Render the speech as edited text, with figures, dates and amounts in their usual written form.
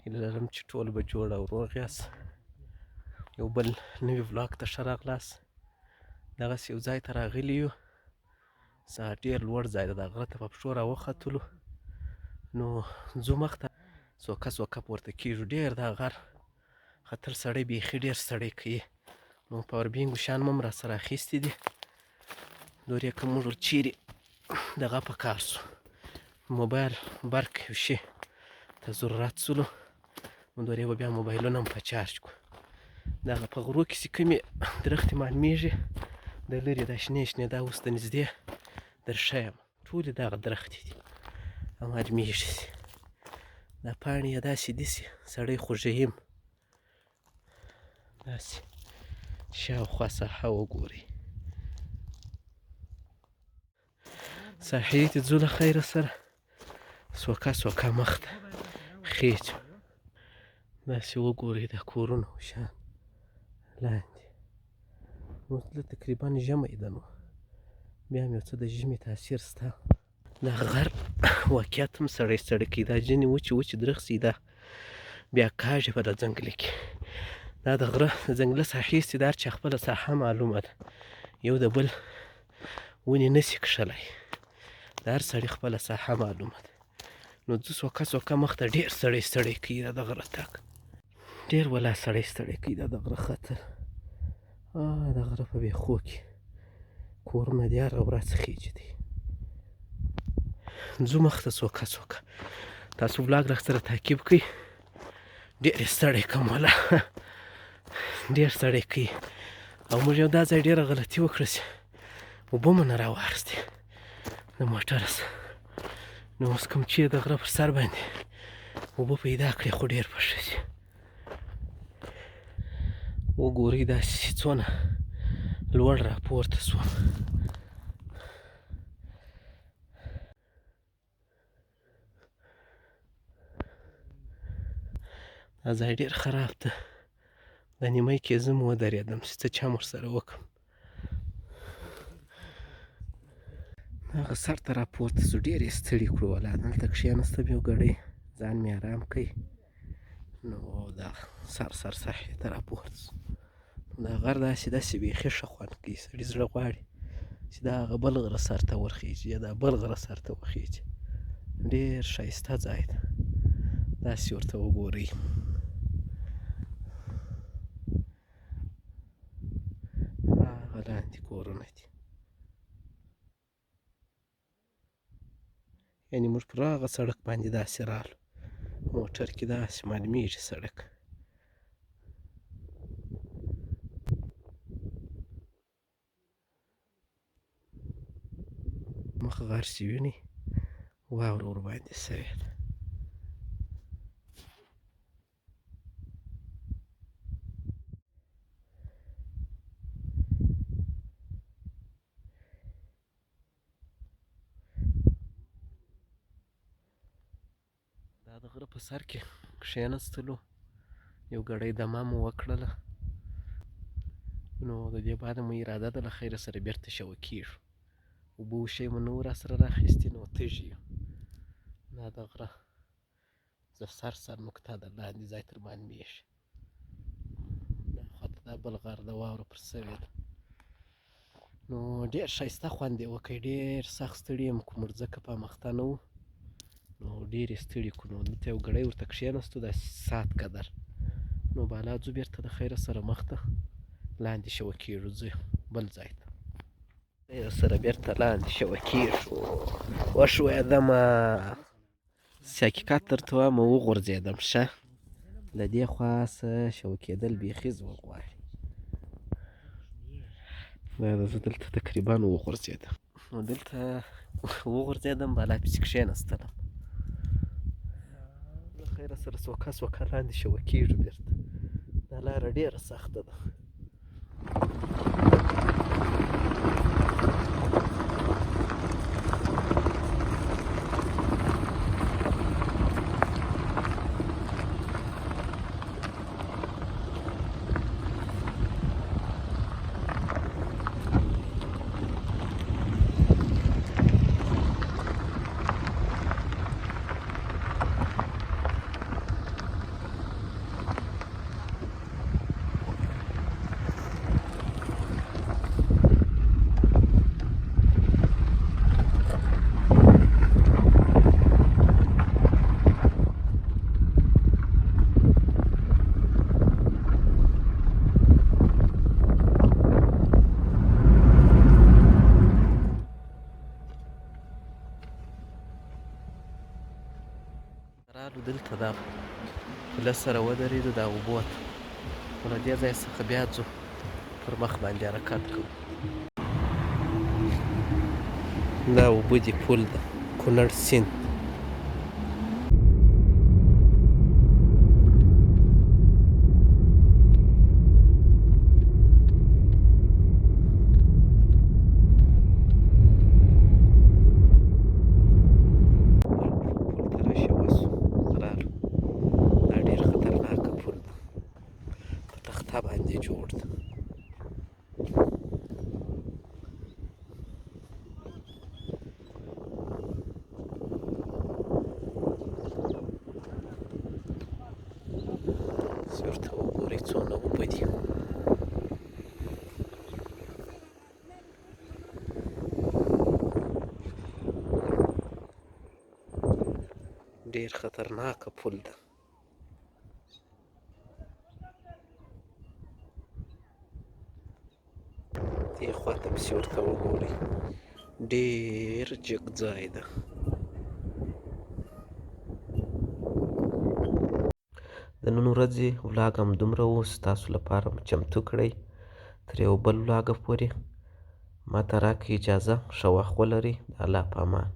هیله لرم چې ټول به جوړ او روغ یاست. یو بل نوي ولاګ ته ښه راغلاست. دغسې یو ځای ته راغلي یو، ډېر لوړ ځای ده، د غره ته په پښو راوختلو، نو ځو مخته څوکه څوکه پورته کېږو. ډېر دا غر ختل سړی بیخي ډېر ستړی کوي. نو پاور بینک شیان مو هم راسره اخیستي دي، دورې که موږ چیرې دغه په کار سو موبایل برق یو شي ته ضرورت سولو، نو دورې به بیا موبایلونه هم په چارج کړو. دغه په غرو کې چې کومې درختې معلومیږي د لرې دا شنې شنې، دا اوس د نږدې درښیم ټولې دغه درختې دي او معلومیږي. دا پاڼې یې داسې داسې سړی خوږوي هم. داسې شاوخوا ساحه وګورئ، ساحې ته ځو له خیره سره څوکه څوکه مخ ته خیچو. داسې وګورئ دا کورونه او شیان لاندې. نو دلته تقریبا ژمی ده، نو بیا هم یو څه د ژمي تاثیر شته. دا غر واقعیت هم سړی ستړی کوي. دا ځینې وچې وچې درختې ده، بیا کاږي په د ځنګله کې. دا د غره د ځنګله ساحې چې د هر چا خپله ساحه معلومه ده، یو د بل ونې نشي کښلی، د هر سړي خپله ساحه معلومه ده. نو ځو څوکه څوکه مخ ته. ډېر سړی ستړی کوي دا د غره تګ، ډېر ولا سړی ستړی کوي دا د غره ختل. د غره په بیخو کې کورونه دي هره ورځ خیجي دي. ځو مخ ته څوکه څوکه. تاسو ولاګ راسره تعقیب کړئ. ډېر یې ستړی کوم ولا ډېر ستړی کوي. او موږ یو دا ځای ډېره غلطي وکړه چې اوبه مو نه راواخیستې د موټره څخه. نو اوس کوم چې د غره پر سر باندې اوبه پیدا کړې، خو ډېر په ښه دي. وګورئ داسې څونه لوړ راپورته شوم. دا ځای ډېر خراب ده. د نیمۍ کې زه م ودرېدم چې څه چم ورسره وکړم. هغه سر ته راپورته سو، ډېر یې ستړي کړو ولا. دلته کښېنستم یو ګړی، ځان مې ارام کوي. نو دا سر ساحې ته راپورته سو. دا غر داسې داسې بیخي ښه خوند کوي. سړي زړه غواړي چې دا هغه بل غره سر ته ورخیژي یا دا بل غره سر ته وخیژي. ډېر ښایسته ځای ده، داسې ورته وګورئ. هغه لاندې کورونه دي، یعنې موږ پر هغه سړک باندې داسې رالو، موټر کې داسې معلومیږي سړک. مخ غر چې وینئ واوره ورباندې سوې ده. دا د غره په سر کې کښېنستلو، یو ګړی دمه مو وکړله. نو د دې بعده مو اراده ده له خیره سره بېرته شوه کېږو. اوبه وشی مو نه و راسره راخیستې، نو تږي یو. دا د غره د سر نقطه ده، لاندې ځای تر معلومیږي. دا خواته دا بل غر د واوره پر سوې ده. نو ډېر ښایسته خوند یې وکړ. ډېر سخت ستړي یم، کوم ځکه په مخته نه و، نو ډېر یې ستړي کړو. نو دلته یو ګړی ورته کښېنستو، داسې ساعت قدر. نو بالا ځو بېرته د خیره سره مخ ته لاندې شوه کېږو، ځو بل ځای ته. سره بېرته لاندې شوه کېږو. وښویېدمه، چې حقیقت درته وایم وغورځېدم. ښه له دې خوا څه شوه کېدل بیخي زور غواړي. دا زه دلته تقریبا وغورځېدم. نو دلته وغورځېدم، بالا پسې کښېنستلم. له خیره سره څوکه څوکه لاندې شوه کېږو بېرته. دا لاره ډېره سخته ده. رالو دلته دا پله سره ودرېدو دا اوبو ته خو له دې ځای څخه بیا ځو پر مخ باندې حرکت کوو دا اوبه دي پل ده کونړ سیند باندې جوړ ده ورته وګورئ څونه اوبه دي ډېر خطرناکه پل ده دې خواته پسې ورته وګورئ ډېر جګ ځای ده د نن ورځې ولاګ همدومره و ستاسو لپاره مې چمتو کړی تر یو بل ولاګه پورې ما ته راکړئ اجازه ښه وخت ولرئ د الله په امان